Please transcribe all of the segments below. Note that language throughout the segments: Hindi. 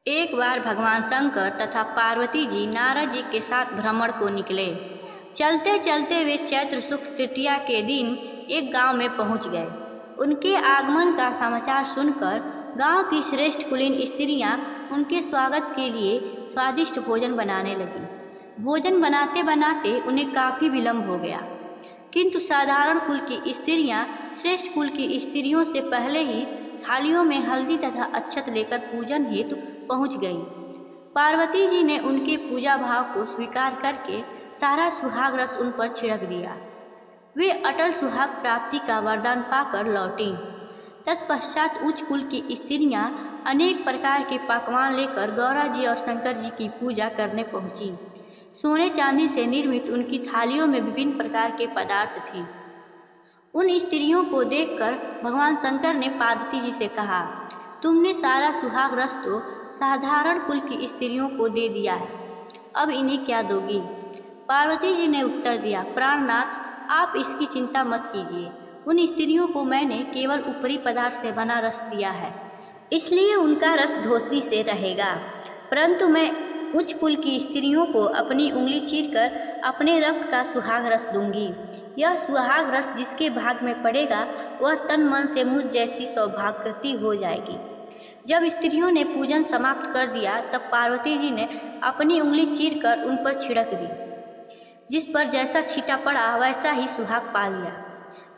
एक बार भगवान शंकर तथा पार्वती जी नारद जी के साथ भ्रमण को निकले। चलते चलते वे चैत्र शुक्ल तृतीया के दिन एक गांव में पहुंच गए। उनके आगमन का समाचार सुनकर गांव की श्रेष्ठ कुलीन स्त्रियां उनके स्वागत के लिए स्वादिष्ट भोजन बनाने लगीं। भोजन बनाते बनाते उन्हें काफ़ी विलंब हो गया, किंतु साधारण कुल की स्त्रियां श्रेष्ठ कुल की स्त्रियों से पहले ही थालियों में हल्दी तथा अक्षत लेकर पूजन हेतु पहुंच गईं। पार्वती जी ने उनके पूजा भाव को स्वीकार करके सारा सुहाग रस उन पर छिड़क दिया। वे अटल सुहाग प्राप्ति का वरदान पाकर लौटीं। तत्पश्चात उच्च कुल की स्त्रियां अनेक प्रकार के पकवान लेकर गौरा जी और शंकर जी की पूजा करने पहुंची। सोने चांदी से निर्मित उनकी थालियों में विभिन्न प्रकार के पदार्थ थे। उन स्त्रियों को देखकर भगवान शंकर ने पार्वती जी से कहा, तुमने सारा सुहाग रस तो साधारण कुल की स्त्रियों को दे दिया है, अब इन्हें क्या दोगी? पार्वती जी ने उत्तर दिया, प्राणनाथ, आप इसकी चिंता मत कीजिए। उन स्त्रियों को मैंने केवल ऊपरी पदार्थ से बना रस दिया है, इसलिए उनका रस धोती से रहेगा, परंतु मैं उच्च कुल की स्त्रियों को अपनी उंगली चीरकर अपने रक्त का सुहाग रस दूंगी। यह सुहाग रस जिसके भाग में पड़ेगा वह तन मन से मुझ जैसी सौभाग्यवती हो जाएगी। जब स्त्रियों ने पूजन समाप्त कर दिया तब पार्वती जी ने अपनी उंगली चीरकर उन पर छिड़क दी। जिस पर जैसा छींटा पड़ा वैसा ही सुहाग पा लिया।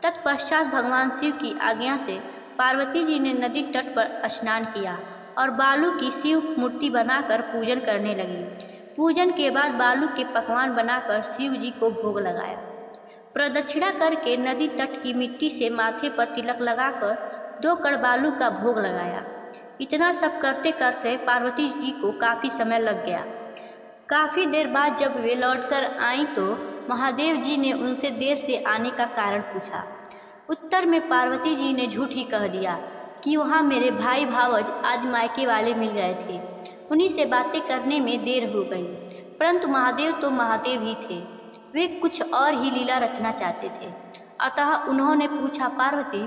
तत्पश्चात भगवान शिव की आज्ञा से पार्वती जी ने नदी तट पर स्नान किया और बालू की शिव मूर्ति बनाकर पूजन करने लगी। पूजन के बाद बालू के पकवान बनाकर शिव जी को भोग लगाया। प्रदक्षिणा करके नदी तट की मिट्टी से माथे पर तिलक लगाकर 2 कण बालू का भोग लगाया। इतना सब करते करते पार्वती जी को काफ़ी समय लग गया। काफ़ी देर बाद जब वे लौटकर आईं तो महादेव जी ने उनसे देर से आने का कारण पूछा। उत्तर में पार्वती जी ने झूठ ही कह दिया कि वहाँ मेरे भाई भावज आदि मायके वाले मिल गए थे, उन्हीं से बातें करने में देर हो गई। परंतु महादेव तो महादेव ही थे, वे कुछ और ही लीला रचना चाहते थे। अतः उन्होंने पूछा, पार्वती,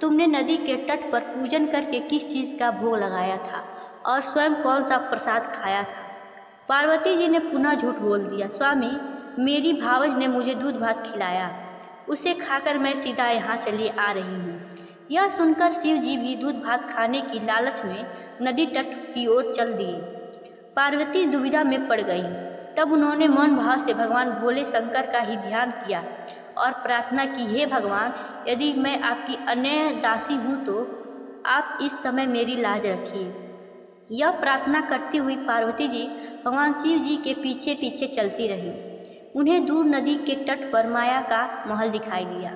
तुमने नदी के तट पर पूजन करके किस चीज़ का भोग लगाया था और स्वयं कौन सा प्रसाद खाया था? पार्वती जी ने पुनः झूठ बोल दिया, स्वामी, मेरी भावज ने मुझे दूध भात खिलाया, उसे खाकर मैं सीधा यहाँ चली आ रही हूँ। यह सुनकर शिव जी भी दूध भात खाने की लालच में नदी तट की ओर चल दिए। पार्वती दुविधा में पड़ गई। तब उन्होंने मौन भाव से भगवान भोले शंकर का ही ध्यान किया और प्रार्थना की, हे भगवान, यदि मैं आपकी अन्य दासी हूँ तो आप इस समय मेरी लाज रखिए। यह प्रार्थना करती हुई पार्वती जी भगवान शिव जी के पीछे पीछे चलती रही। उन्हें दूर नदी के तट पर माया का महल दिखाई दिया।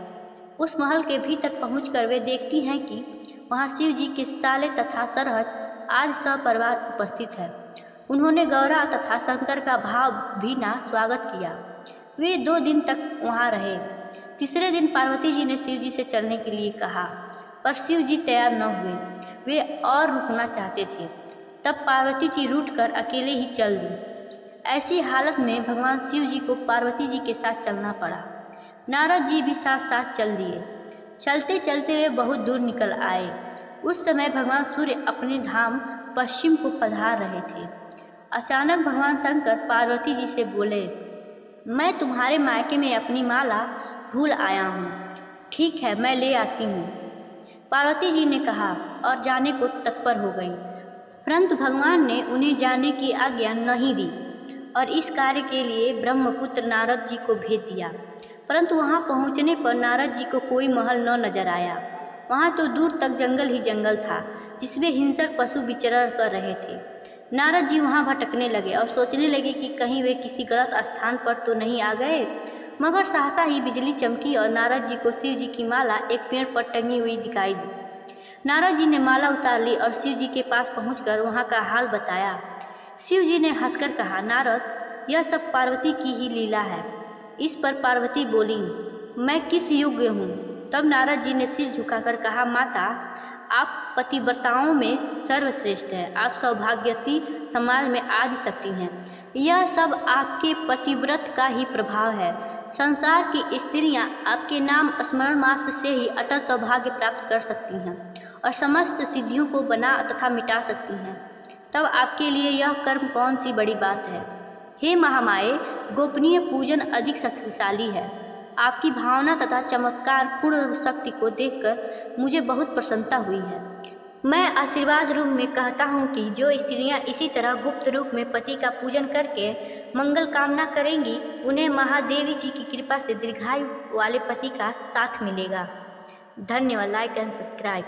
उस महल के भीतर पहुंचकर वे देखती हैं कि वहां शिव जी के साले तथा सरहज आज सपरिवार उपस्थित है। उन्होंने गौरा तथा शंकर का भाव भीना स्वागत किया। वे 2 दिन तक वहां रहे। तीसरे दिन पार्वती जी ने शिव जी से चलने के लिए कहा, पर शिव जी तैयार न हुए। वे और रुकना चाहते थे। तब पार्वती जी रूठकर अकेले ही चल दी। ऐसी हालत में भगवान शिव जी को पार्वती जी के साथ चलना पड़ा। नारद जी भी साथ साथ चल दिए। चलते चलते वे बहुत दूर निकल आए। उस समय भगवान सूर्य अपने धाम पश्चिम को पधार रहे थे। अचानक भगवान शंकर पार्वती जी से बोले, मैं तुम्हारे मायके में अपनी माला भूल आया हूँ, ठीक है, मैं ले आती हूँ। पार्वती जी ने कहा और जाने को तत्पर हो गई। परंतु भगवान ने उन्हें जाने की आज्ञा नहीं दी और इस कार्य के लिए ब्रह्मपुत्र नारद जी को भेज दिया। परंतु वहां पहुंचने पर नारद जी को कोई महल न नजर आया। वहां तो दूर तक जंगल ही जंगल था, जिसमें हिंसक पशु विचरण कर रहे थे। नारद जी वहां भटकने लगे और सोचने लगे कि कहीं वे किसी गलत स्थान पर तो नहीं आ गए। मगर सहसा ही बिजली चमकी और नारद जी को शिव जी की माला एक पेड़ पर टंगी हुई दिखाई दी। नारद जी ने माला उतार ली और शिव जी के पास पहुंचकर वहां का हाल बताया। शिव जी ने हंसकर कहा, नारद, यह सब पार्वती की ही लीला है। इस पर पार्वती बोली, मैं किस योग्य हूँ? तब नारद जी ने सिर झुकाकर कहा, माता, आप पतिव्रताओं में सर्वश्रेष्ठ हैं। आप सौभाग्यवती समाज में आ सकती हैं। यह सब आपके पतिव्रत का ही प्रभाव है। संसार की स्त्रियां आपके नाम स्मरण मात्र से ही अटल सौभाग्य प्राप्त कर सकती हैं और समस्त सिद्धियों को बना तथा मिटा सकती हैं। तब आपके लिए यह कर्म कौन सी बड़ी बात है। हे महामाये, गोपनीय पूजन अधिक शक्तिशाली है। आपकी भावना तथा चमत्कार पूर्ण शक्ति को देखकर मुझे बहुत प्रसन्नता हुई है। मैं आशीर्वाद रूप में कहता हूँ कि जो स्त्रियाँ इसी तरह गुप्त रूप में पति का पूजन करके मंगल कामना करेंगी, उन्हें महादेवी जी की कृपा से दीर्घायु वाले पति का साथ मिलेगा। धन्यवाद। Like and subscribe.